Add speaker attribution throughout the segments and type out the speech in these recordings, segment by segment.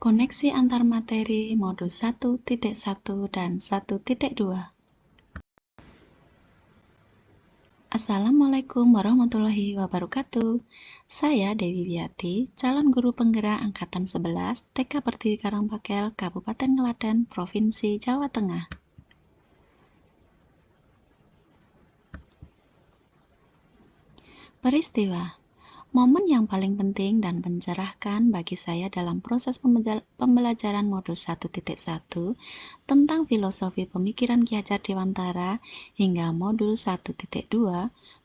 Speaker 1: Koneksi antar materi modul 1.1 dan 1.2. Assalamualaikum warahmatullahi wabarakatuh. Saya Dewi Wiati, calon guru penggerak angkatan 11 TK Pertiwi Karangpakel, Kabupaten Klaten, Provinsi Jawa Tengah. Peristiwa momen yang paling penting dan mencerahkan bagi saya dalam proses pembelajaran modul 1.1 tentang filosofi pemikiran Ki Hajar Dewantara hingga modul 1.2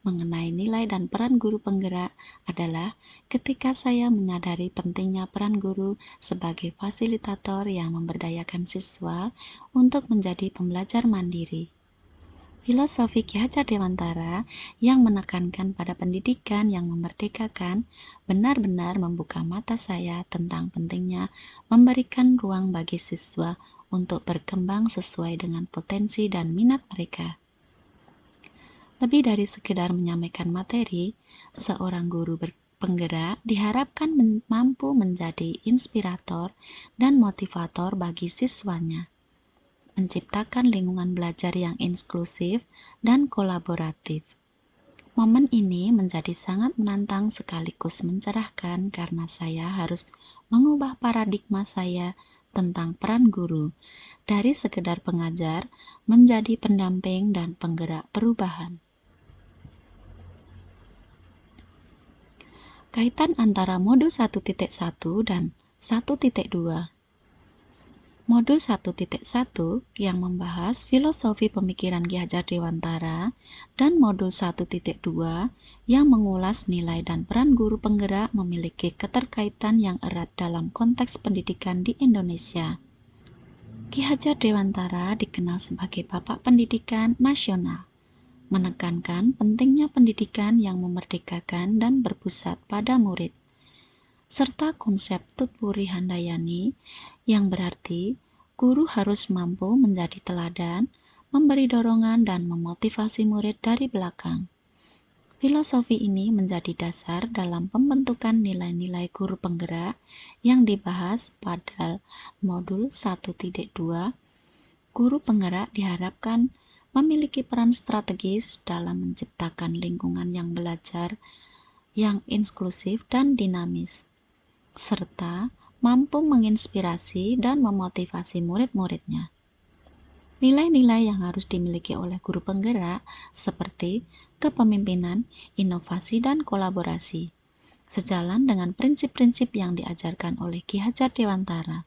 Speaker 1: mengenai nilai dan peran guru penggerak adalah ketika saya menyadari pentingnya peran guru sebagai fasilitator yang memberdayakan siswa untuk menjadi pembelajar mandiri. Filosofi Ki Hajar Dewantara yang menekankan pada pendidikan yang memerdekakan benar-benar membuka mata saya tentang pentingnya memberikan ruang bagi siswa untuk berkembang sesuai dengan potensi dan minat mereka. Lebih dari sekedar menyampaikan materi, seorang guru penggerak diharapkan mampu menjadi inspirator dan motivator bagi siswanya, menciptakan lingkungan belajar yang inklusif dan kolaboratif. Momen ini menjadi sangat menantang sekaligus mencerahkan karena saya harus mengubah paradigma saya tentang peran guru dari sekedar pengajar menjadi pendamping dan penggerak perubahan. Kaitan antara modul 1.1 dan 1.2. Modul 1.1 yang membahas filosofi pemikiran Ki Hajar Dewantara dan modul 1.2 yang mengulas nilai dan peran guru penggerak memiliki keterkaitan yang erat dalam konteks pendidikan di Indonesia. Ki Hajar Dewantara dikenal sebagai Bapak Pendidikan Nasional, menekankan pentingnya pendidikan yang memerdekakan dan berpusat pada murid, serta konsep Tutpuri Handayani yang berarti guru harus mampu menjadi teladan, memberi dorongan dan memotivasi murid dari belakang. Filosofi ini menjadi dasar dalam pembentukan nilai-nilai guru penggerak yang dibahas pada modul 1.2. Guru penggerak diharapkan memiliki peran strategis dalam menciptakan lingkungan yang belajar yang inklusif dan dinamis, serta mampu menginspirasi dan memotivasi murid-muridnya. Nilai-nilai yang harus dimiliki oleh guru penggerak seperti kepemimpinan, inovasi, dan kolaborasi, sejalan dengan prinsip-prinsip yang diajarkan oleh Ki Hajar Dewantara.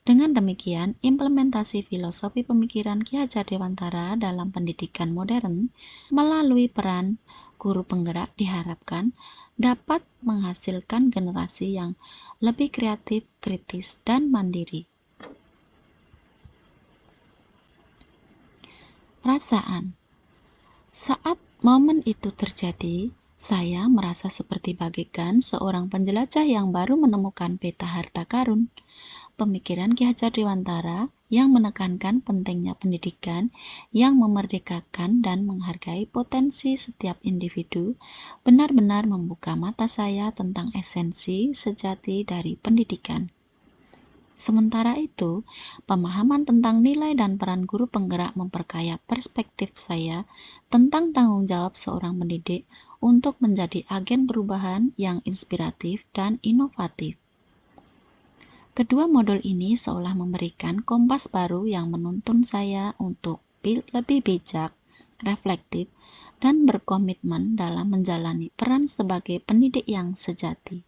Speaker 1: Dengan demikian, implementasi filosofi pemikiran Ki Hajar Dewantara dalam pendidikan modern melalui peran guru penggerak diharapkan dapat menghasilkan generasi yang lebih kreatif, kritis, dan mandiri. Perasaan. Saat momen itu terjadi, saya merasa seperti bagaikan seorang penjelajah yang baru menemukan peta harta karun. Pemikiran Ki Hajar Dewantara yang menekankan pentingnya pendidikan yang memerdekakan dan menghargai potensi setiap individu benar-benar membuka mata saya tentang esensi sejati dari pendidikan. Sementara itu, pemahaman tentang nilai dan peran guru penggerak memperkaya perspektif saya tentang tanggung jawab seorang pendidik untuk menjadi agen perubahan yang inspiratif dan inovatif. Kedua modul ini seolah memberikan kompas baru yang menuntun saya untuk lebih bijak, reflektif, dan berkomitmen dalam menjalani peran sebagai pendidik yang sejati.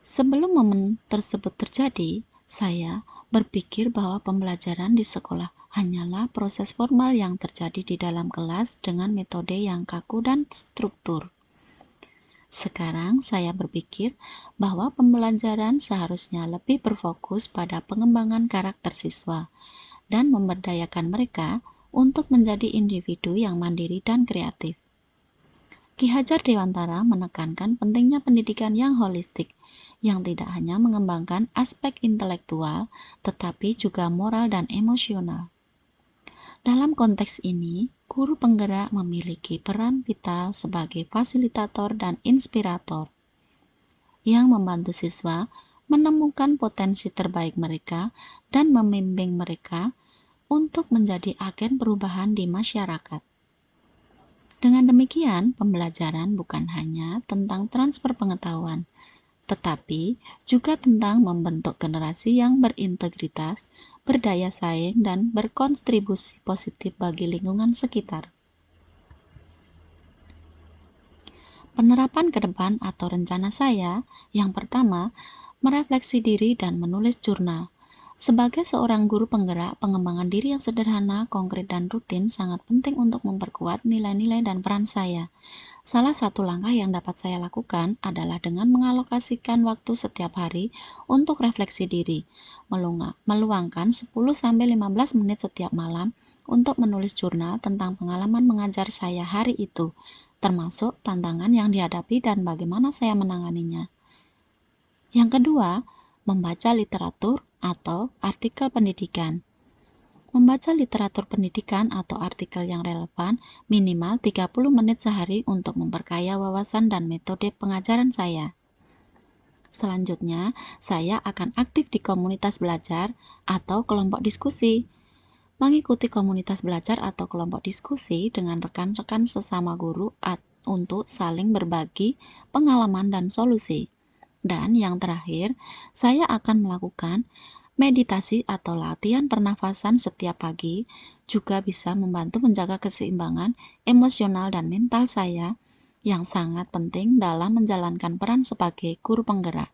Speaker 1: Sebelum momen tersebut terjadi, saya berpikir bahwa pembelajaran di sekolah hanyalah proses formal yang terjadi di dalam kelas dengan metode yang kaku dan struktur. Sekarang saya berpikir bahwa pembelajaran seharusnya lebih berfokus pada pengembangan karakter siswa dan memberdayakan mereka untuk menjadi individu yang mandiri dan kreatif. Ki Hajar Dewantara menekankan pentingnya pendidikan yang holistik, yang tidak hanya mengembangkan aspek intelektual, tetapi juga moral dan emosional. Dalam konteks ini, guru penggerak memiliki peran vital sebagai fasilitator dan inspirator. yang membantu siswa menemukan potensi terbaik mereka dan membimbing mereka untuk menjadi agen perubahan di masyarakat. Dengan demikian, pembelajaran bukan hanya tentang transfer pengetahuan, tetapi juga tentang membentuk generasi yang berintegritas, berdaya saing, dan berkontribusi positif bagi lingkungan sekitar. Penerapan ke depan atau rencana saya, yang pertama, merefleksi diri dan menulis jurnal. Sebagai seorang guru penggerak, pengembangan diri yang sederhana, konkret, dan rutin sangat penting untuk memperkuat nilai-nilai dan peran saya. Salah satu langkah yang dapat saya lakukan adalah dengan mengalokasikan waktu setiap hari untuk refleksi diri, meluangkan 10-15 menit setiap malam untuk menulis jurnal tentang pengalaman mengajar saya hari itu, termasuk tantangan yang dihadapi dan bagaimana saya menanganinya. Yang kedua, membaca literatur atau artikel pendidikan. Membaca literatur pendidikan atau artikel yang relevan minimal 30 menit sehari untuk memperkaya wawasan dan metode pengajaran saya. Selanjutnya, saya akan aktif di komunitas belajar atau kelompok diskusi. Mengikuti komunitas belajar atau kelompok diskusi dengan rekan-rekan sesama guru untuk saling berbagi pengalaman dan solusi. Dan yang terakhir, saya akan melakukan meditasi atau latihan pernafasan setiap pagi, juga bisa membantu menjaga keseimbangan emosional dan mental saya yang sangat penting dalam menjalankan peran sebagai guru penggerak.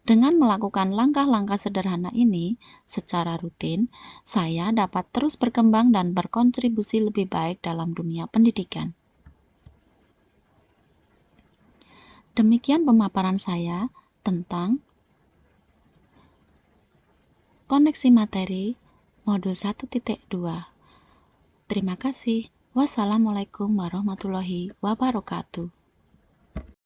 Speaker 1: Dengan melakukan langkah-langkah sederhana ini secara rutin, saya dapat terus berkembang dan berkontribusi lebih baik dalam dunia pendidikan. Demikian pemaparan saya tentang koneksi materi modul 1.2. Terima kasih. Wassalamualaikum warahmatullahi wabarakatuh.